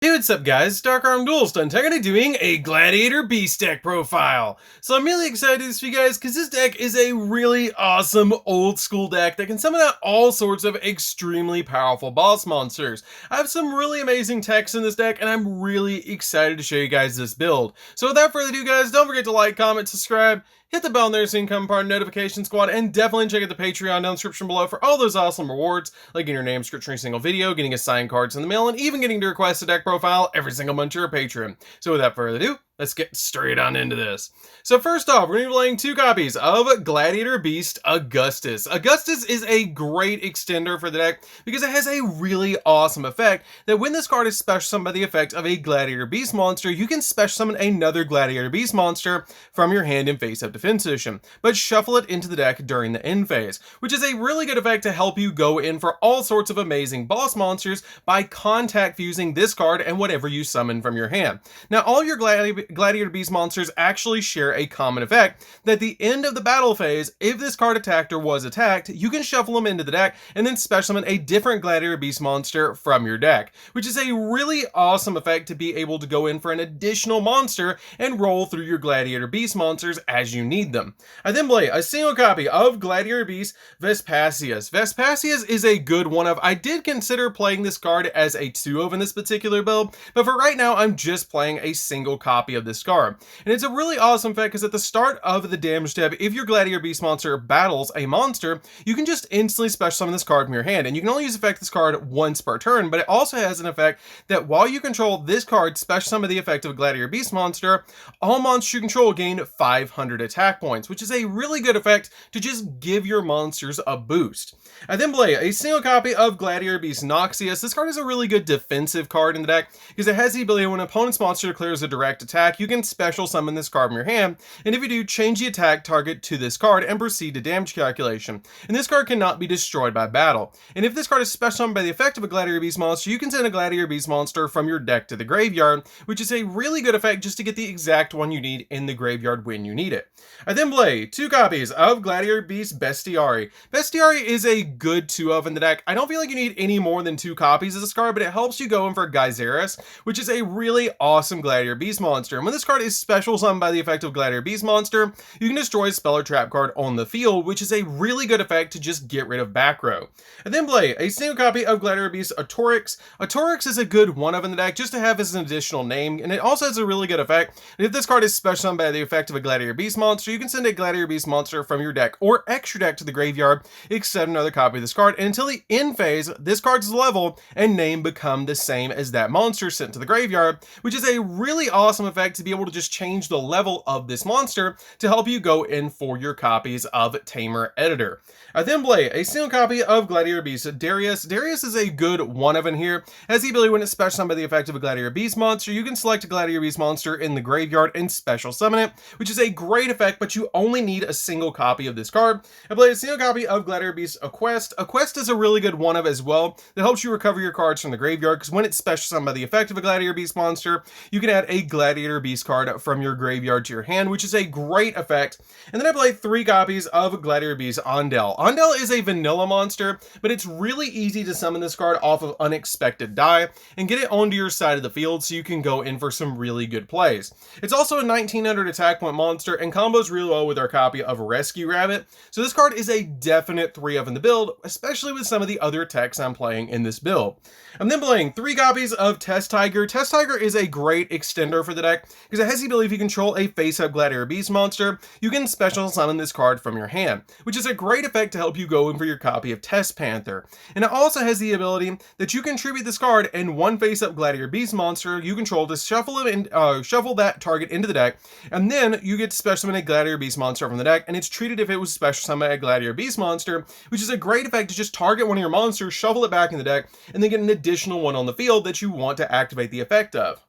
Hey, what's up guys, DarkArmedDuelist, and today I'm doing a Gladiator Beast deck profile. So I'm really excited to do this for you guys because this deck is a really awesome old school deck that can summon out all sorts of extremely powerful boss monsters. I have some really amazing techs in this deck and I'm really excited to show you guys this build. So without further ado guys, don't forget to like, comment, subscribe, hit the bell there so you can become part of the notification squad, and definitely check out the Patreon down in the description below for all those awesome rewards, like getting your name skipped in every single video, getting assigned cards in the mail, and even getting to request a deck profile every single month you're a patron. So without further ado, let's get straight on into this. So first off, we're going to be playing two copies of Gladiator Beast Augustus. Augustus is a great extender for the deck because it has a really awesome effect that when this card is special summoned by the effect of a Gladiator Beast monster, you can special summon another Gladiator Beast monster from your hand in face-up defense position, but shuffle it into the deck during the end phase, which is a really good effect to help you go in for all sorts of amazing boss monsters by contact fusing this card and whatever you summon from your hand. Now, all your Gladiator Beast monsters actually share a common effect that at the end of the battle phase, if this card attacked or was attacked, you can shuffle them into the deck and then special summon a different Gladiator Beast monster from your deck, which is a really awesome effect to be able to go in for an additional monster and roll through your Gladiator Beast monsters as you need them. I then play a single copy of Gladiator Beast Vespasius. Vespasius is a good one of. I did consider playing this card as a 2-of in this particular build, but for right now I'm just playing a single copy of this card. And it's a really awesome effect because at the start of the damage tab, if your Gladiator Beast monster battles a monster, you can just instantly special summon this card from your hand. And you can only use effect this card once per turn, but it also has an effect that while you control this card, special summon the effect of a Gladiator Beast monster, all monsters you control gain 500 attack points, which is a really good effect to just give your monsters a boost. I then play a single copy of Gladiator Beast Noxious. This card is a really good defensive card in the deck because it has the ability when an opponent's monster declares a direct attack, you can special summon this card from your hand, and if you do, change the attack target to this card and proceed to damage calculation. And this card cannot be destroyed by battle. And if this card is special summoned by the effect of a Gladiator Beast monster, you can send a Gladiator Beast monster from your deck to the graveyard, which is a really good effect just to get the exact one you need in the graveyard when you need it. I then play two copies of Gladiator Beast Bestiari. Bestiari is a good 2-of in the deck. I don't feel like you need any more than 2 copies of this card, but it helps you go in for Gyzarus, which is a really awesome Gladiator Beast monster. And when this card is special summoned by the effect of Gladiator Beast monster, you can destroy a spell or trap card on the field, which is a really good effect to just get rid of back row. I then play a single copy of Gladiator Beast Autorix. Autorix is a good 1-of in the deck just to have as an additional name, and it also has a really good effect. And if this card is special summoned by the effect of a Gladiator Beast monster, you can send a Gladiator Beast monster from your deck or extra deck to the graveyard, except another copy of this card, and until the end phase, this card's level and name become the same as that monster sent to the graveyard, which is a really awesome effect to be able to just change the level of this monster to help you go in for your copies of Tamer Editor. I then play a single copy of Gladiator Beast Darius. Darius is a good 1-of in here. Has the ability when it's special summoned by the effect of a Gladiator Beast monster, you can select a Gladiator Beast monster in the graveyard and special summon it, which is a great effect, but you only need a single copy of this card. I play a single copy of Gladiator Beast Aquest. Aquest is a really good 1-of as well that helps you recover your cards from the graveyard because when it's special summoned by the effect of a Gladiator Beast monster, you can add a Gladiator Beast card from your graveyard to your hand, which is a great effect. And then I play 3 copies of Gladiator Beast Ondel. Ondel is a vanilla monster, but it's really easy to summon this card off of unexpected die and get it onto your side of the field so you can go in for some really good plays. It's also a 1900 attack point monster and combos really well with our copy of Rescue Rabbit, so this card is a definite 3-of in the build, especially with some of the other techs I'm playing in this build. I'm then playing 3 copies of Test Tiger. Test Tiger is a great extender for the deck because it has the ability if you control a face-up Gladiator Beast monster, you can special summon this card from your hand, which is a great effect to help you go in for your copy of Test Panther. And it also has the ability that you can tribute this card and one face-up Gladiator Beast monster you control to shuffle that target into the deck, and then you get to special summon a Gladiator Beast monster from the deck, and it's treated if it was special summoned a Gladiator Beast monster, which is a great effect to just target one of your monsters, shuffle it back in the deck, and then get an additional one on the field that you want to activate the effect of.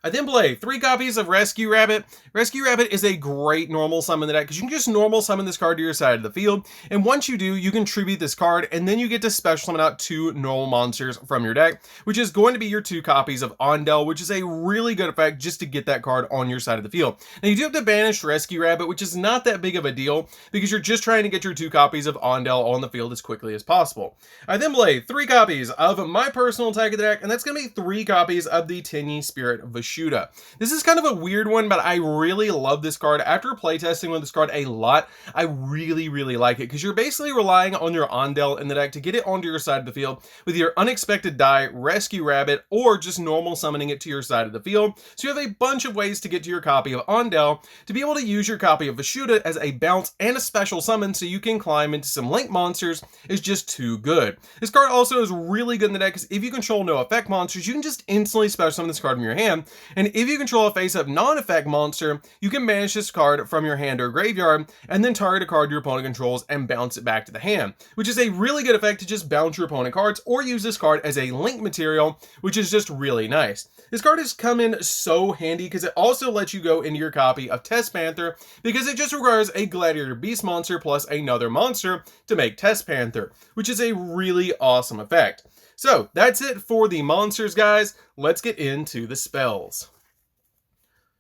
I then play 3 copies of Rescue Rabbit. Rescue Rabbit is a great normal summon in the deck because you can just normal summon this card to your side of the field, and once you do, you can tribute this card, and then you get to special summon out 2 normal monsters from your deck, which is going to be your 2 copies of Ondel, which is a really good effect just to get that card on your side of the field. Now you do have to banish Rescue Rabbit, which is not that big of a deal because you're just trying to get your 2 copies of Ondel on the field as quickly as possible. I then play 3 copies of my personal attack of the deck, and that's going to be 3 copies of the Tenyi Spirit Vashuda. This is kind of a weird one, but I really love this card. After playtesting with this card a lot, I really like it because you're basically relying on your Ondel in the deck to get it onto your side of the field with your Unexpected Die, Rescue Rabbit, or just normal summoning it to your side of the field. So you have a bunch of ways to get to your copy of Ondel to be able to use your copy of Vashuda as a bounce and a special summon so you can climb into some link monsters is just too good. This card also is really good in the deck because if you control no effect monsters, you can just instantly special summon this card from your hand. And if you control a face-up non-effect monster, you can banish this card from your hand or graveyard, and then target a card your opponent controls and bounce it back to the hand, which is a really good effect to just bounce your opponent cards, or use this card as a link material, which is just really nice. This card has come in so handy because it also lets you go into your copy of Test Panther, because it just requires a Gladiator Beast monster plus another monster to make Test Panther, which is a really awesome effect. So that's it for the monsters, guys. Let's get into the spells.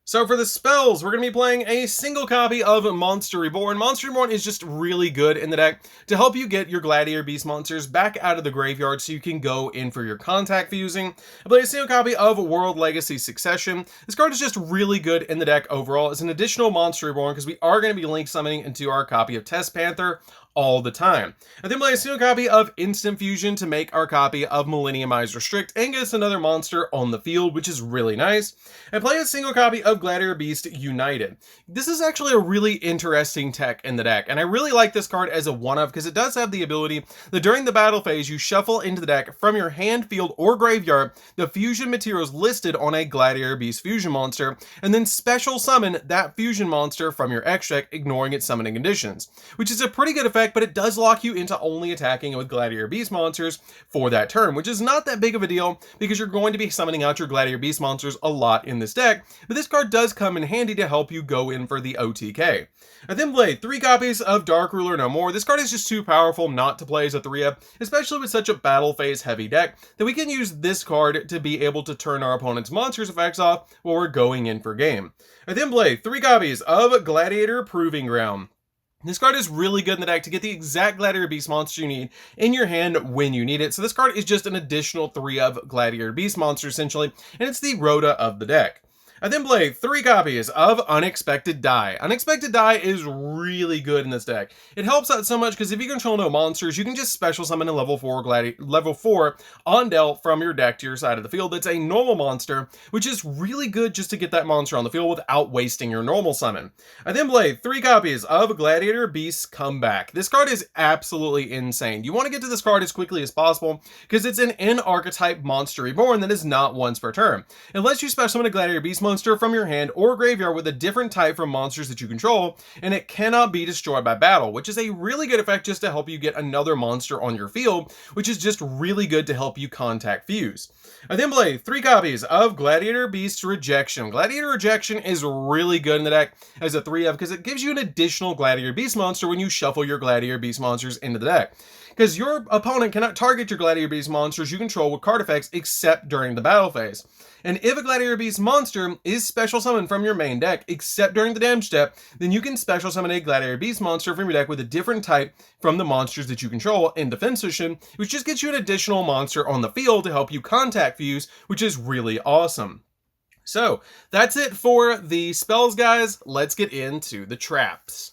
So for the spells, we're going to be playing a single copy of Monster Reborn. Monster Reborn is just really good in the deck to help you get your Gladiator Beast monsters back out of the graveyard so you can go in for your contact fusing. I play a single copy of World Legacy Succession. This card is just really good in the deck overall. It's an additional Monster Reborn because we are going to be link summoning into our copy of Test Panther all the time. I then play a single copy of Instant Fusion to make our copy of Millenniumize Restrict and get us another monster on the field, which is really nice. I play a single copy of Gladiator Beast United. This is actually a really interesting tech in the deck, and I really like this card as a one-of because it does have the ability that during the battle phase you shuffle into the deck from your hand, field, or graveyard the fusion materials listed on a Gladiator Beast fusion monster, and then special summon that fusion monster from your X deck, ignoring its summoning conditions, which is a pretty good effect, but it does lock you into only attacking with Gladiator Beast monsters for that turn, which is not that big of a deal because you're going to be summoning out your Gladiator Beast monsters a lot in this deck, but this card does come in handy to help you go in for the OTK. I then played 3 copies of Dark Ruler No More. This card is just too powerful not to play as a 3-up, especially with such a battle phase heavy deck, that we can use this card to be able to turn our opponent's monsters effects off while we're going in for game. I then played 3 copies of Gladiator Proving Ground. This card is really good in the deck to get the exact Gladiator Beast monster you need in your hand when you need it. So this card is just an additional 3-of Gladiator Beast monster essentially, and it's the Rhoda of the deck. I then play 3 copies of Unexpected Die. Unexpected Die is really good in this deck. It helps out so much because if you control no monsters, you can just special summon a level 4 Ondel from your deck to your side of the field. It's a normal monster, which is really good just to get that monster on the field without wasting your normal summon. I then play 3 copies of Gladiator Beast Comeback. This card is absolutely insane. You want to get to this card as quickly as possible because it's an N-archetype Monster Reborn that is not once per turn. It lets you special summon a Gladiator Beast monster from your hand or graveyard with a different type from monsters that you control, and it cannot be destroyed by battle, which is a really good effect just to help you get another monster on your field, which is just really good to help you contact fuse. I then play 3 copies of Gladiator Beast Rejection. Gladiator Rejection is really good in the deck as a 3-of because it gives you an additional Gladiator Beast monster when you shuffle your Gladiator Beast monsters into the deck. Because your opponent cannot target your Gladiator Beast monsters you control with card effects except during the battle phase. And if a Gladiator Beast monster is special summoned from your main deck, except during the damage step, then you can special summon a Gladiator Beast monster from your deck with a different type from the monsters that you control in defense position, which just gets you an additional monster on the field to help you contact fuse, which is really awesome. So that's it for the spells, guys. Let's get into the traps.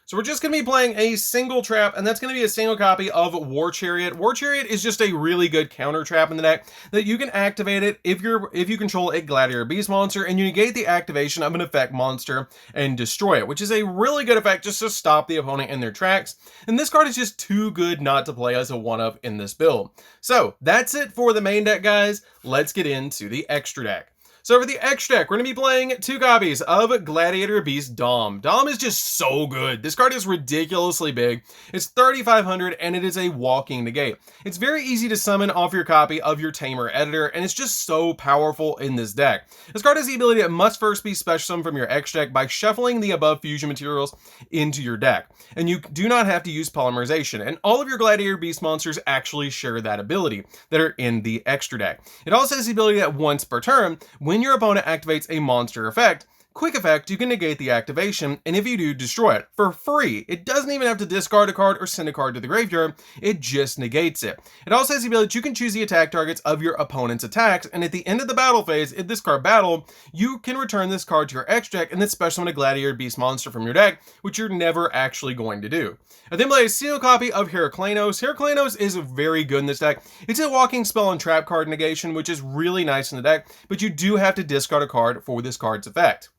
So we're just going to be playing a single trap, and that's going to be a single copy of War Chariot. War Chariot is just a really good counter trap in the deck that you can activate it if you control a Gladiator Beast monster and you negate the activation of an effect monster and destroy it, which is a really good effect just to stop the opponent in their tracks. And this card is just too good not to play as a 1-of in this build. So that's it for the main deck, guys. Let's get into the extra deck. So for the extra deck, we're going to be playing 2 copies of Gladiator Beast Dom. Dom is just so good. This card is ridiculously big. It's 3,500 and it is a walking negate. It's very easy to summon off your copy of your Tamer Editor, and it's just so powerful in this deck. This card has the ability that must first be special summoned from your extra deck by shuffling the above fusion materials into your deck. And you do not have to use polymerization, and all of your Gladiator Beast monsters actually share that ability that are in the extra deck. It also has the ability that once per turn, when your opponent activates a monster effect, quick effect, you can negate the activation, and if you do, destroy it for free. It doesn't even have to discard a card or send a card to the graveyard, it just negates it. It also has the ability that you can choose the attack targets of your opponent's attacks, and at the end of the battle phase, if this card battled, you can return this card to your extra deck and then special summon a Gladiator Beast monster from your deck, which you're never actually going to do. I then play a single copy of Heraclenos. Heraclenos is very good in this deck. It's a walking spell and trap card negation, which is really nice in the deck, but you do have to discard a card for this card's effect.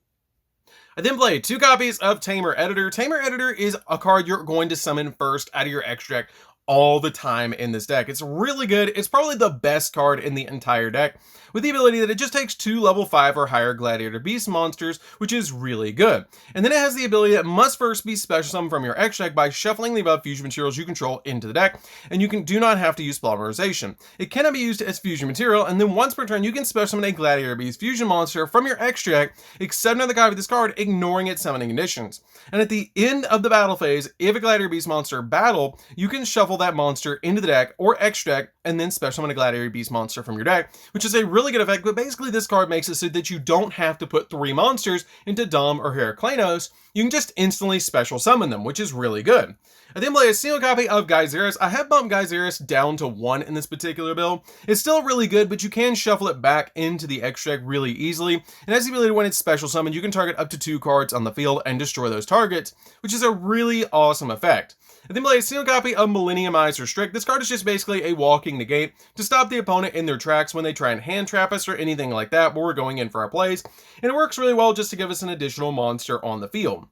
I then play 2 copies of Tamer Editor. Tamer Editor is a card you're going to summon first out of your extra deck all the time in this deck. It's really good. It's probably the best card in the entire deck, with the ability that it just takes 2 level 5 or higher Gladiator Beast monsters, which is really good. And then it has the ability that must first be special summoned from your extra deck by shuffling the above fusion materials you control into the deck, and you do not have to use polymerization. It cannot be used as fusion material, and then once per turn you can special summon a Gladiator Beast fusion monster from your extra deck, except another copy of this card, ignoring its summoning conditions. And at the end of the battle phase, if a Gladiator Beast monster battle, you can shuffle that monster into the deck or extra deck, and then special summon a Gladiator Beast monster from your deck, which is a really good effect. But basically this card makes it so that you don't have to put 3 monsters into Dom or Heraclenos. You can just instantly special summon them, which is really good. I then play a single copy of Geyseris. I have bumped Geyseris down to 1 in this particular build. It's still really good, but you can shuffle it back into the extra deck really easily. And has the ability when it's special summoned, you can target up to 2 cards on the field and destroy those targets, which is a really awesome effect. I then play a single copy of Millenniumize Restrict. This card is just basically a walking negate to stop the opponent in their tracks when they try and hand trap us or anything like that, but we're going in for our plays. And it works really well just to give us an additional monster on the field.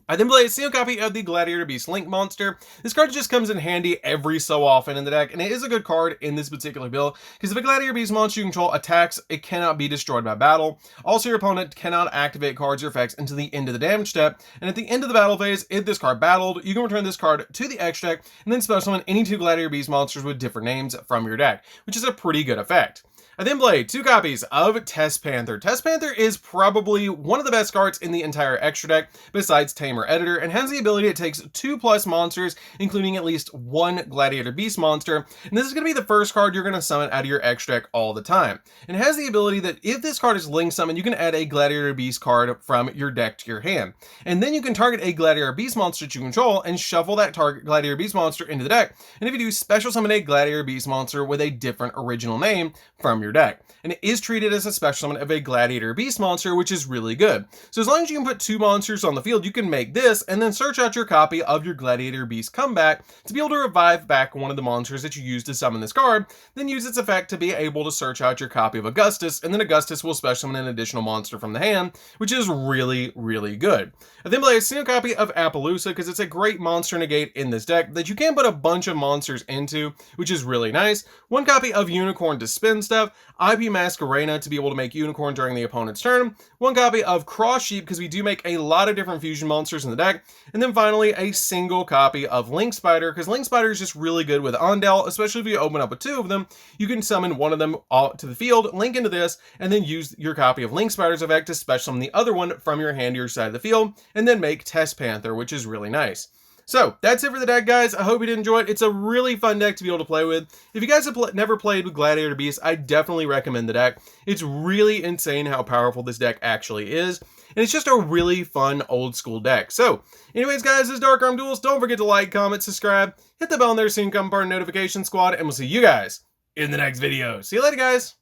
I then play a single copy of the Gladiator Beast Link monster. This card just comes in handy every so often in the deck, and it is a good card in this particular build, because if a Gladiator Beast monster you control attacks, it cannot be destroyed by battle. Also, your opponent cannot activate cards or effects until the end of the damage step, and at the end of the battle phase, if this card battled, you can return this card to the extra deck, and then special summon any 2 Gladiator Beast monsters with different names from your deck, which is a pretty good effect. I then play 2 copies of Test Panther. Test Panther is probably one of the best cards in the entire extra deck, besides Tamer Editor, and has the ability it takes 2+ monsters, including at least 1 Gladiator Beast monster, and this is going to be the first card you're going to summon out of your extra deck all the time. And it has the ability that if this card is link summoned, you can add a Gladiator Beast card from your deck to your hand. And then you can target a Gladiator Beast monster that you control and shuffle that target Gladiator Beast monster into the deck. And if you do, special summon a Gladiator Beast monster with a different original name from your deck. And it is treated as a special summon of a Gladiator Beast monster, which is really good. So as long as you can put 2 monsters on the field, you can make this and then search out your copy of your Gladiator Beast comeback to be able to revive back one of the monsters that you used to summon this card, then use its effect to be able to search out your copy of Augustus, and then Augustus will special summon an additional monster from the hand, which is really, really good. I then play a single copy of Appaloosa because it's a great monster negate in this deck that you can put a bunch of monsters into, which is really nice. 1 copy of Unicorn to spin stuff, IP Masquerena to be able to make Unicorn during the opponent's turn, 1 copy of Cross Sheep because we do make a lot of different fusion monsters in the deck, and then finally a single copy of Link Spider because Link Spider is just really good with Ondel, especially if you open up with 2 of them. You can summon one of them to the field, link into this, and then use your copy of Link Spider's effect to special summon the other one from your hand to your side of the field, and then make Test Panther, which is really nice. So that's it for the deck, guys. I hope you did enjoy it. It's a really fun deck to be able to play with. If you guys have never played with Gladiator Beast, I definitely recommend the deck. It's really insane how powerful this deck actually is, and it's just a really fun old school deck. So anyways, guys, this is DarkArmedDuelist. Don't forget to like, comment, subscribe, hit the bell in there so you can become part of the notification squad, and we'll see you guys in the next video. See you later, guys.